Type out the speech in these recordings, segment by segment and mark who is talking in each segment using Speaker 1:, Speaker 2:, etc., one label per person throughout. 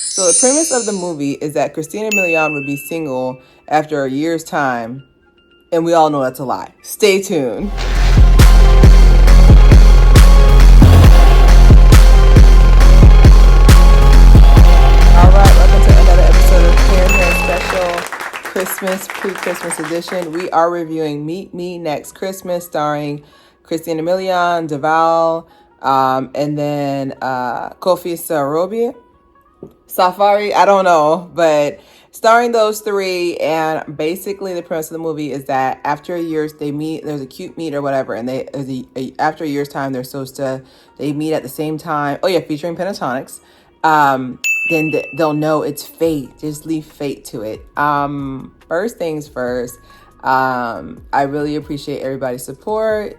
Speaker 1: So the premise of the movie is that Christina Milian would be single after a year's time, and we all know that's a lie. Stay tuned. All right, welcome to another episode of Haire Special Christmas Pre-Christmas Edition. We are reviewing Meet Me Next Christmas, starring Christina Milian, Deval, and then Kofi Sarabi. Safari, I don't know, but starring those three, and basically the premise of the movie is that after a year's they meet, there's a cute meet or whatever, and after a year's time they're supposed to they meet at the same time. Oh yeah, featuring pentatonics. Then they'll know it's fate. Just leave fate to it. First things first. I really appreciate everybody's support.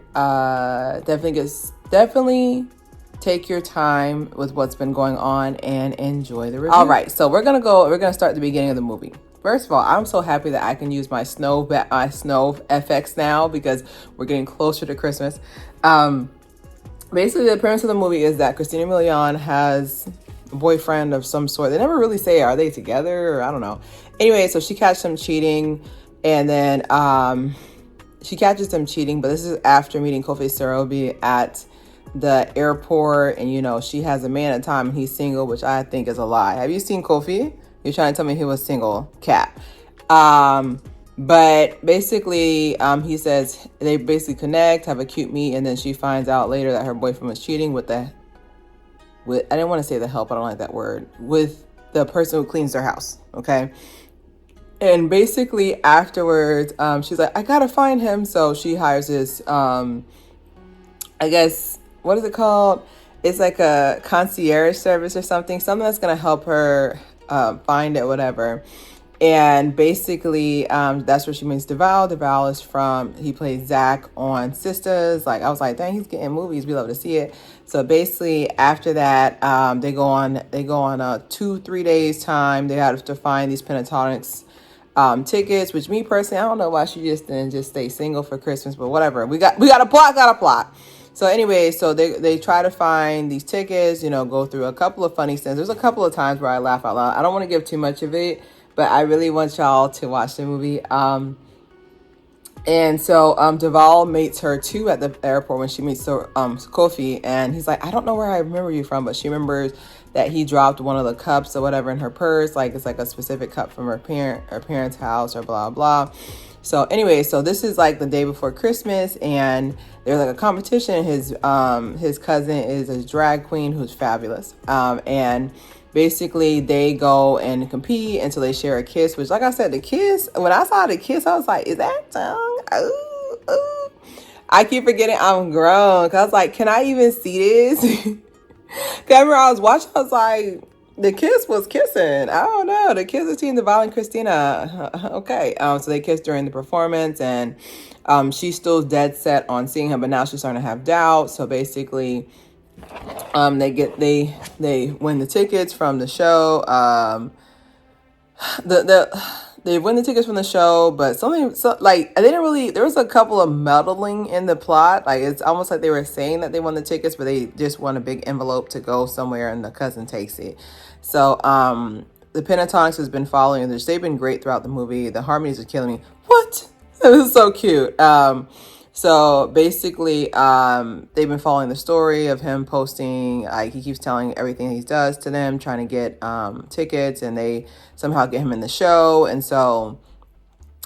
Speaker 1: Definitely take your time with what's been going on and enjoy the review. All right, so we're gonna start at the beginning of the movie. First of all, I'm so happy that I can use my snow FX now because we're getting closer to Christmas. Basically, the premise of the movie is that Christina Milian has a boyfriend of some sort. They never really say, are they together, or I don't know. Anyway, so she catches him cheating, and then she catches him cheating, but this is after meeting Kofi Sarabi at the airport, and she has a man at the time and he's single, which I think is a lie. Have you seen Kofi? You're trying to tell me he was single? Cat. But basically, he says they basically connect, have a cute meet, and then she finds out later that her boyfriend was cheating with I didn't want to say the help, I don't like that word, with the person who cleans their house. Okay. And basically afterwards, she's like, I gotta find him. So she hires this, I guess, what is it called? It's like a concierge service or something that's going to help her find it, whatever. And basically, that's where she meets Deval. Deval he plays Zach on Sisters. Like, I was like, dang, he's getting movies. We love to see it. So basically, after that, they go on a 2-3 days time. They have to find these pentatonics tickets, which me personally, I don't know why she just didn't just stay single for Christmas, but whatever. We got a plot. So anyway, so they try to find these tickets, go through a couple of funny scenes. There's a couple of times where I laugh out loud. I don't want to give too much of it, but I really want y'all to watch the movie. And so Deval meets her too at the airport when she meets Kofi, and he's like, I don't know where I remember you from, but she remembers that he dropped one of the cups or whatever in her purse, like it's like a specific cup from her parents' house or blah blah. So anyway, so this is like the day before Christmas, and there's like a competition. His cousin is a drag queen who's fabulous, and basically they go and compete until they share a kiss, which, like I said, the kiss, when I saw the kiss, I was like, is that tongue? Ooh, ooh. I keep forgetting I'm grown, because I was like, can I even see this? Remember, I was watching, I was like, the kiss was kissing. I don't know. The kiss between Deval and Christina. Okay. So they kissed during the performance, and she's still dead set on seeing him, but now she's starting to have doubt. So basically, they win the tickets from the show. They win the tickets from the show, but they didn't really. There was a couple of muddling in the plot. Like, it's almost like they were saying that they won the tickets, but they just won a big envelope to go somewhere, and the cousin takes it. So the Pentatonics has been following this. They've been great throughout the movie. The harmonies are killing me. What? It was so cute. So basically, they've been following the story of him posting, like, he keeps telling everything he does to them, trying to get tickets, and they somehow get him in the show. And so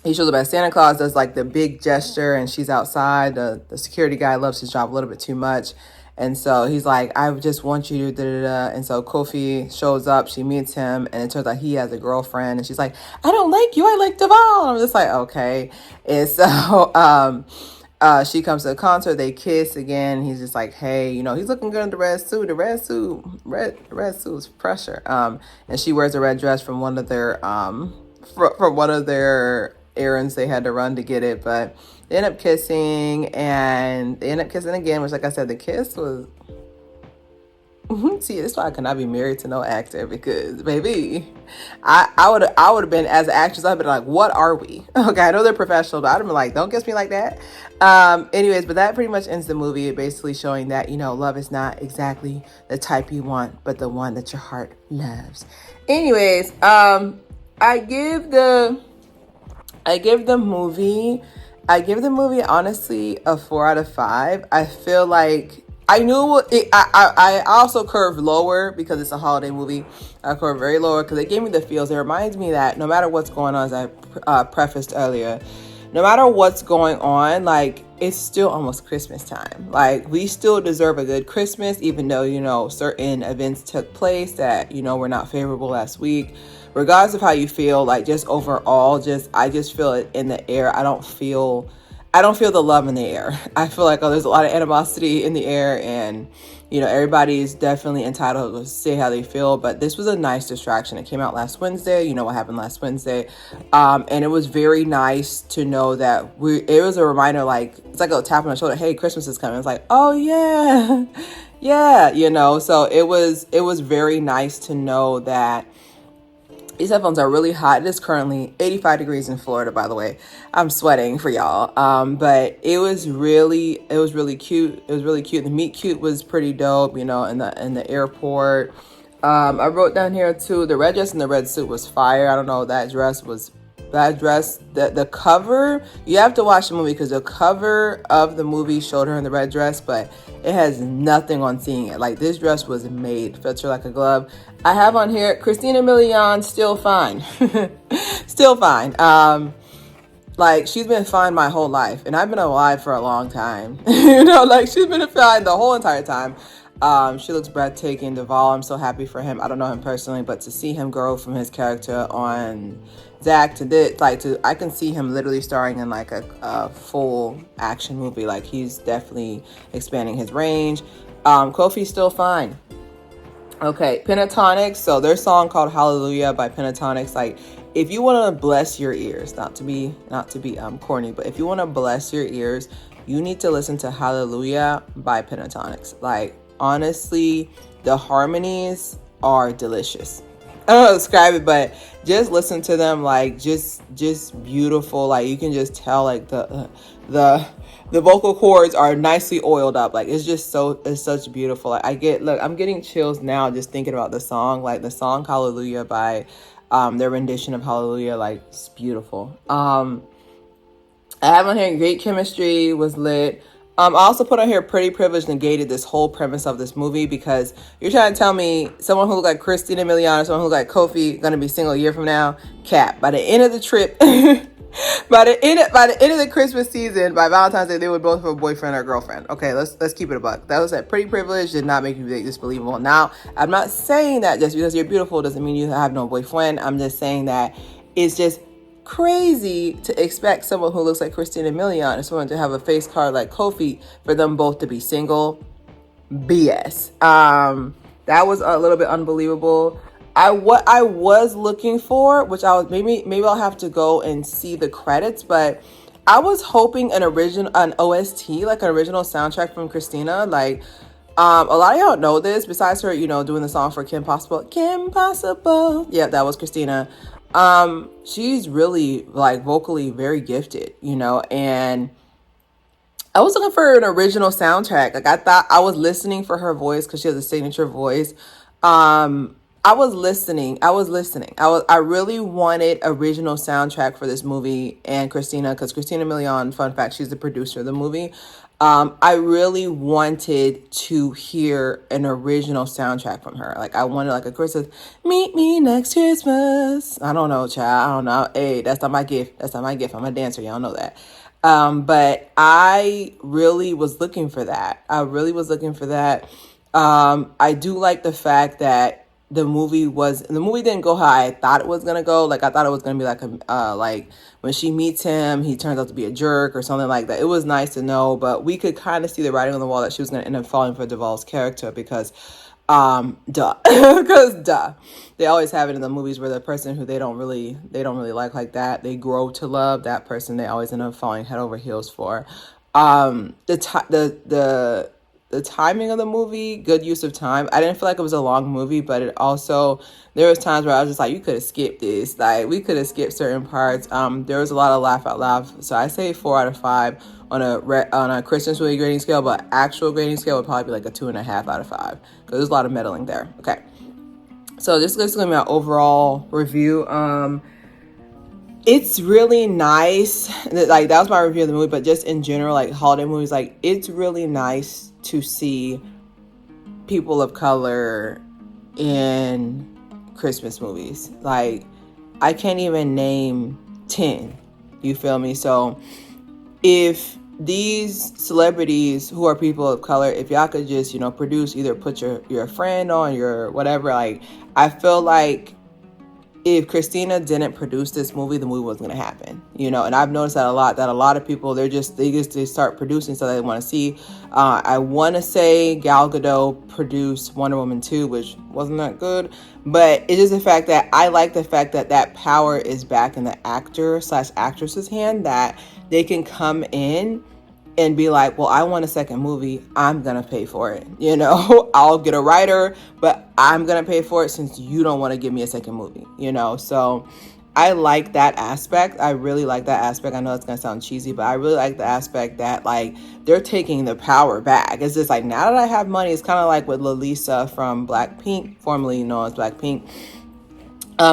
Speaker 1: he shows up as Santa Claus, does like the big gesture, and she's outside. The security guy loves his job a little bit too much. And so he's like, I just want you to da-da-da. And so Kofi shows up, she meets him, and it turns out he has a girlfriend. And she's like, I don't like you, I like Deval. And I'm just like, okay. And so she comes to the concert, they kiss again. He's just like, hey, he's looking good in the red suit. The red suit is pressure. And she wears a red dress from one of their errands they had to run to get it. But they end up kissing, and they end up kissing again, which, like I said, the kiss was See, that's why I cannot be married to no actor because, baby, I would have been as an actress. I'd been like, what are we? Okay, I know they're professional, but I'd have been like, don't kiss me like that. Anyways, but that pretty much ends the movie, basically showing that love is not exactly the type you want, but the one that your heart loves. Anyways, I give the I give the movie, I give the movie honestly a 4 out of 5. I feel like I knew it. I also curved lower because it's a holiday movie. I curved very lower because it gave me the feels. It reminds me that no matter what's going on, as I prefaced earlier, no matter what's going on, like it's still almost Christmas time. Like we still deserve a good Christmas, even though, certain events took place that, were not favorable last week. Regardless of how you feel, like just overall, I just feel it in the air. I don't feel the love in the air. I feel like, there's a lot of animosity in the air, and everybody's definitely entitled to say how they feel. But this was a nice distraction. It came out last Wednesday. You know what happened last Wednesday, and it was very nice to know that it was a reminder, like it's like a tap on the shoulder. Hey, Christmas is coming. It's like, oh yeah, yeah, So it was very nice to know that. These headphones are really hot. It is currently 85 degrees in Florida, by the way. I'm sweating for y'all. But it was really cute. It was really cute. The meet cute was pretty dope, in the airport. I wrote down here too, the red dress and the red suit was fire. I don't know, that dress, the cover, you have to watch the movie because the cover of the movie showed her in the red dress, but it has nothing on seeing it. Like this dress was made, fits her like a glove. I have on here, Christina Milian, still fine. Still fine. Like she's been fine my whole life, and I've been alive for a long time. Like she's been fine the whole entire time. She looks breathtaking. Duvall, I'm so happy for him. I don't know him personally, but to see him grow from his character on Zach to this, I can see him literally starring in like a full action movie. Like he's definitely expanding his range. Kofi's still fine. Okay, Pentatonics. So their song called Hallelujah by Pentatonics. Like, if you want to bless your ears, not to be corny, but if you want to bless your ears, you need to listen to Hallelujah by Pentatonics. Like, honestly, the harmonies are delicious. I don't know how to describe it, but just listen to them. Like, just beautiful. Like, you can just tell, like, the vocal cords are nicely oiled up. Like it's such beautiful. Like I'm getting chills now just thinking about the song. Like the song Hallelujah by their rendition of Hallelujah, like it's beautiful. I have on here Great Chemistry was lit. I also put on here Pretty Privilege negated this whole premise of this movie because you're trying to tell me someone who looked like Christina Milian or someone who looked like Kofi gonna be single a year from now. Cap. By the end of the trip by the end of the Christmas season, by Valentine's Day, they would both have a boyfriend or girlfriend. Okay, let's keep it a buck. That was that Pretty Privilege did not make you think this believable. Now, I'm not saying that just because you're beautiful doesn't mean you have no boyfriend. I'm just saying that it's just crazy to expect someone who looks like Christina Milian and someone to have a face card like Kofi for them both to be single. BS. That was a little bit unbelievable. What I was looking for, which I was maybe I'll have to go and see the credits, but I was hoping an OST, like an original soundtrack from Christina. Like, a lot of y'all know this. Besides her, doing the song for Kim Possible. Yeah, that was Christina. She's really like vocally very gifted, and I was looking for an original soundtrack. Like I thought I was listening for her voice because she has a signature voice. I was listening. I really wanted original soundtrack for this movie and Christina, because Christina Milian, fun fact, she's the producer of the movie. I really wanted to hear an original soundtrack from her. Like I wanted like a Christmas, meet me next Christmas. I don't know, child. I don't know. Hey, that's not my gift. I'm a dancer. Y'all know that. But I really was looking for that. I do like the fact that the movie didn't go how I thought it was gonna go. Like I thought it was gonna be like like when she meets him, he turns out to be a jerk or something like that. It was nice to know, but we could kind of see the writing on the wall that she was gonna end up falling for Duvall's character because duh. Because duh. They always have it in the movies where the person who they don't really like that, they grow to love that person, they always end up falling head over heels for. The the timing of the movie, good use of time. I didn't feel like it was a long movie, but it also, there was times where I was just like, you could have skipped this. Like, we could have skipped certain parts. There was a lot of laugh out loud. So I say 4 out of 5 on a Christmas movie grading scale, but actual grading scale would probably be like a 2.5 out of 5 because there's a lot of meddling there. Okay. So this is going to be my overall review. It's really nice. Like, that was my review of the movie, but just in general, like holiday movies, like it's really nice to see people of color in Christmas movies. Like, I can't even name 10. You feel me? So if these celebrities who are people of color, if y'all could just, produce, either put your friend on, your whatever, like, I feel like if Christina didn't produce this movie, the movie wasn't going to happen, and I've noticed that a lot of people, they start producing so they want to see. I want to say Gal Gadot produced Wonder Woman 2, which wasn't that good, but it's just the fact that I like the fact that that power is back in the actor/actress's hand, that they can come in and be like, well, I want a second movie. I'm going to pay for it. I'll get a writer, but I'm going to pay for it since you don't want to give me a second movie, So I like that aspect. I really like that aspect. I know it's going to sound cheesy, but I really like the aspect that, like, they're taking the power back. It's just like, now that I have money, it's kind of like with Lalisa from Blackpink, formerly known as Blackpink.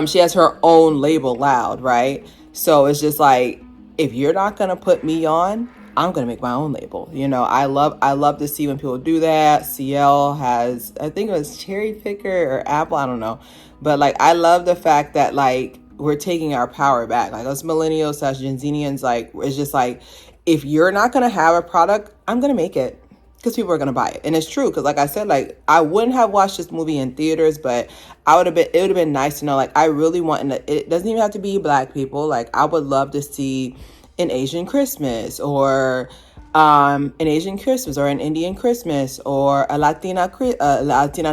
Speaker 1: She has her own label, Loud, right? So it's just like, if you're not going to put me on, I'm going to make my own label. I love to see when people do that. CL has, I think it was Cherry Picker or Apple, I don't know. But like, I love the fact that, like, we're taking our power back. Like, us millennials / Gen Zenians, like, it's just like, if you're not going to have a product, I'm going to make it because people are going to buy it. And it's true. Because like I said, like, I wouldn't have watched this movie in theaters, but it would have been nice to know, like, I really want, and it doesn't even have to be Black people. Like, I would love to see an Asian Christmas, or an Asian Christmas, or an Indian Christmas, or a Latina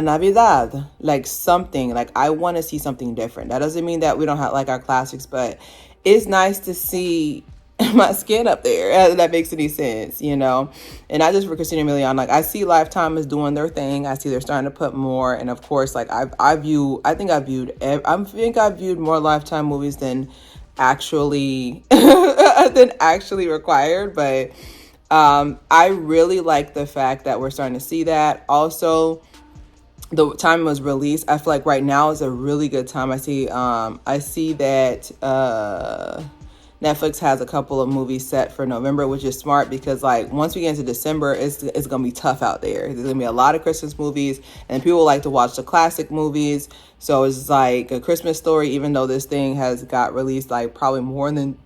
Speaker 1: Navidad, like something. Like, I want to see something different. That doesn't mean that we don't have like our classics, but it's nice to see my skin up there. That makes any sense, And not just for Christina Milian. Like, I see Lifetime is doing their thing. I see they're starting to put more, and of course, like, I've viewed more Lifetime movies than actually required, but I really like the fact that we're starting to see that. Also, the time it was released, I feel like right now is a really good time. I see that Netflix has a couple of movies set for November, which is smart because, like, once we get into December, it's going to be tough out there. There's going to be a lot of Christmas movies, and people like to watch the classic movies. So it's like A Christmas Story, even though this thing has got released like probably more than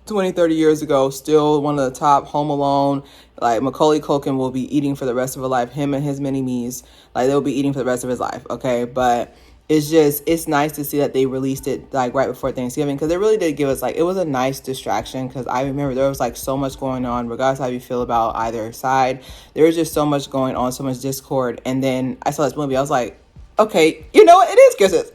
Speaker 1: 20, 30 years ago, still one of the top. Home Alone, like, Macaulay Culkin will be eating for the rest of his life. Him and his mini-me's, like, they'll be eating for the rest of his life. Okay. But it's nice to see that they released it like right before Thanksgiving, because it really did give us, like, it was a nice distraction, because I remember there was like so much going on, regardless how you feel about either side. There was just so much going on, so much discord. And then I saw this movie, I was like, okay, you know what, it is Christmas,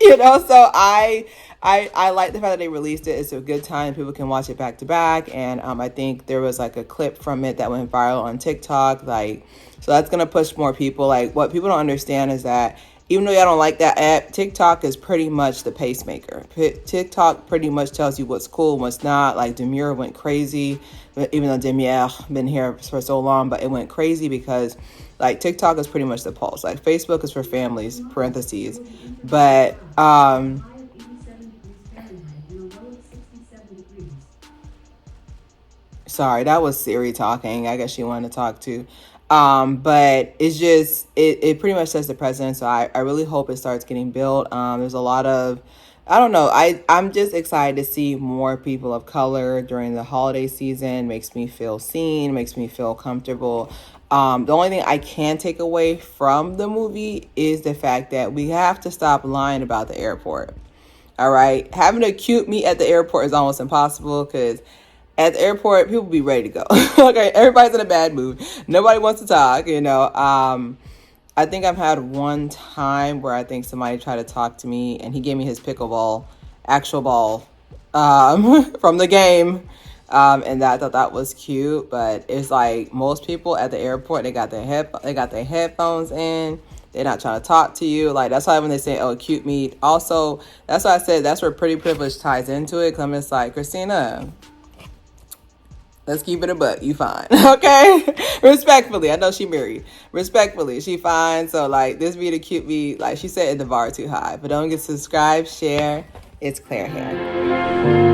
Speaker 1: so I like the fact that they released it. It's a good time. People can watch it back to back. And I think there was like a clip from it that went viral on TikTok. Like, so that's going to push more people. Like, what people don't understand is that even though y'all don't like that app, TikTok is pretty much the pacemaker. TikTok pretty much tells you what's cool and what's not. Like, Demure went crazy, even though Demure been here for so long, but it went crazy because, like, TikTok is pretty much the pulse. Like, Facebook is for families, parentheses. But, sorry, that was Siri talking. I guess she wanted to talk too. But it's just, it pretty much sets the precedent. So I really hope it starts getting built. There's a lot of, I don't know. I'm just excited to see more people of color during the holiday season. Makes me feel seen, makes me feel comfortable. The only thing I can take away from the movie is the fact that we have to stop lying about the airport. All right. Having a cute meet at the airport is almost impossible, because at the airport, people be ready to go. Okay, everybody's in a bad mood. Nobody wants to talk, I think I've had one time where I think somebody tried to talk to me, and he gave me his pickleball, actual ball, from the game. And that, I thought that was cute. But it's like most people at the airport, they got their headphones in. They're not trying to talk to you. Like, that's why when they say, oh, cute meat. Also, that's why I said that's where pretty privilege ties into it. Because I'm just like, Christina, let's keep it a buck. You fine. Okay? Respectfully. I know she married. Respectfully. She fine. So, like, this be the cute meat. Like, she said the bar too high. But don't get subscribed, share. It's Claire Haire.